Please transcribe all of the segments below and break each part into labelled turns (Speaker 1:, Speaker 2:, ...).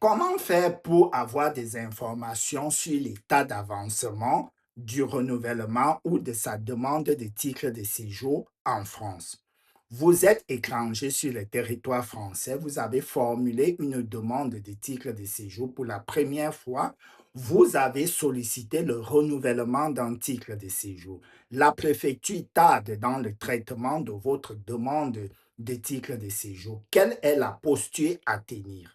Speaker 1: Comment faire pour avoir des informations sur l'état d'avancement, du renouvellement ou de sa demande de titre de séjour en France? Vous êtes étranger sur le territoire français, vous avez formulé une demande de titre de séjour pour la première fois, vous avez sollicité le renouvellement d'un titre de séjour. La préfecture tarde dans le traitement de votre demande de titre de séjour. Quelle est la posture à tenir?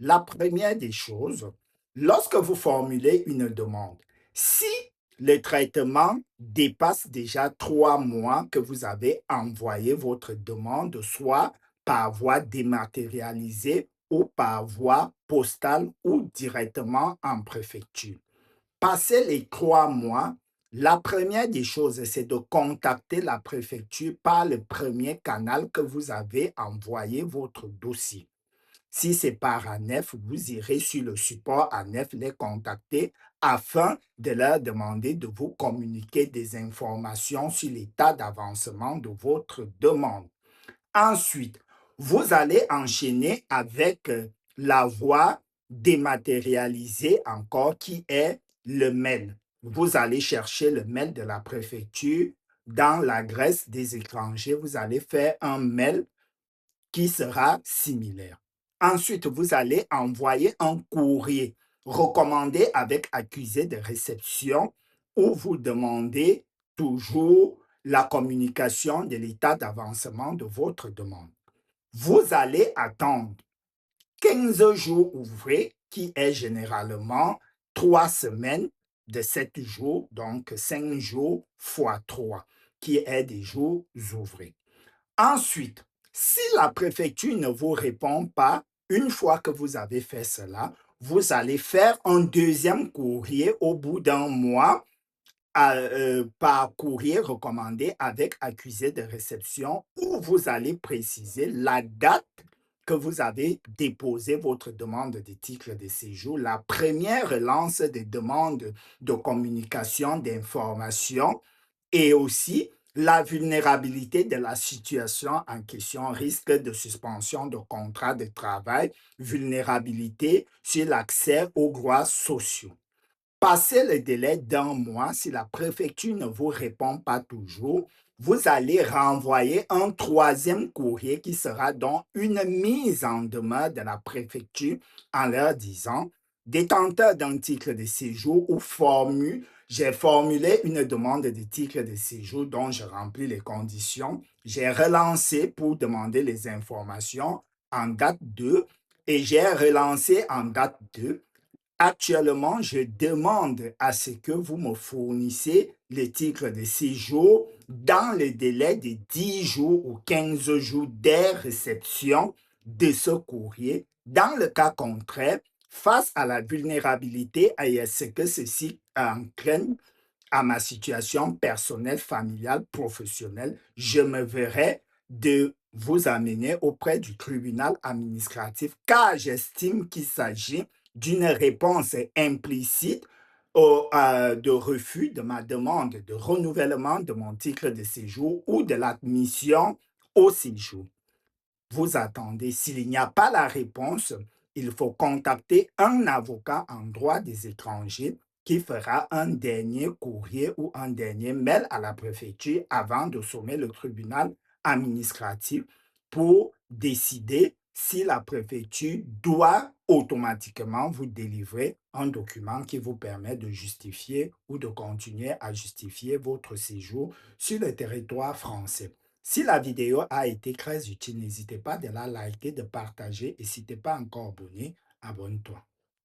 Speaker 1: La première des choses, lorsque vous formulez une demande, si le traitement dépasse déjà 3 mois que vous avez envoyé votre demande, soit par voie dématérialisée ou par voie postale ou directement en préfecture. Passé les 3 mois, la première des choses, c'est de contacter la préfecture par le premier canal que vous avez envoyé votre dossier. Si c'est par ANEF, vous irez sur le support ANEF les contacter afin de leur demander de vous communiquer des informations sur l'état d'avancement de votre demande. Ensuite, vous allez enchaîner avec la voie dématérialisée encore qui est le mail. Vous allez chercher le mail de la préfecture dans l'adresse des étrangers. Vous allez faire un mail qui sera similaire. Ensuite, vous allez envoyer un courrier recommandé avec accusé de réception où vous demandez toujours la communication de l'état d'avancement de votre demande. Vous allez attendre 15 jours ouvrés, qui est généralement 3 semaines de 7 jours, donc 5 jours fois 3, qui est des jours ouvrés. Ensuite, si la préfecture ne vous répond pas, une fois que vous avez fait cela, vous allez faire un deuxième courrier au bout d'un mois par courrier recommandé avec accusé de réception où vous allez préciser la date que vous avez déposé votre demande de titre de séjour, la première relance des demandes de communication d'information et aussi la vulnérabilité de la situation en question, risque de suspension de contrat de travail, vulnérabilité sur l'accès aux droits sociaux. Passé le délai d'un mois, si la préfecture ne vous répond pas toujours, vous allez renvoyer un troisième courrier qui sera donc une mise en demeure de la préfecture en leur disant: détenteur d'un titre de séjour ou j'ai formulé une demande de titre de séjour dont je remplis les conditions. J'ai relancé pour demander les informations en date 2 et j'ai relancé en date 2. Actuellement, je demande à ce que vous me fournissez le titre de séjour dans le délai de 10 jours ou 15 jours dès réception de ce courrier. Dans le cas contraire, face à la vulnérabilité et à ce que ceci entraîne à ma situation personnelle, familiale, professionnelle, je me verrai de vous amener auprès du tribunal administratif car j'estime qu'il s'agit d'une réponse implicite de refus de ma demande de renouvellement de mon titre de séjour ou de l'admission au séjour. Vous attendez. S'il n'y a pas la réponse, il faut contacter un avocat en droit des étrangers qui fera un dernier courrier ou un dernier mail à la préfecture avant de sommer le tribunal administratif pour décider si la préfecture doit automatiquement vous délivrer un document qui vous permet de justifier ou de continuer à justifier votre séjour sur le territoire français. Si la vidéo a été très utile, n'hésitez pas de la liker, de partager et si tu n'es pas encore abonné, abonne-toi.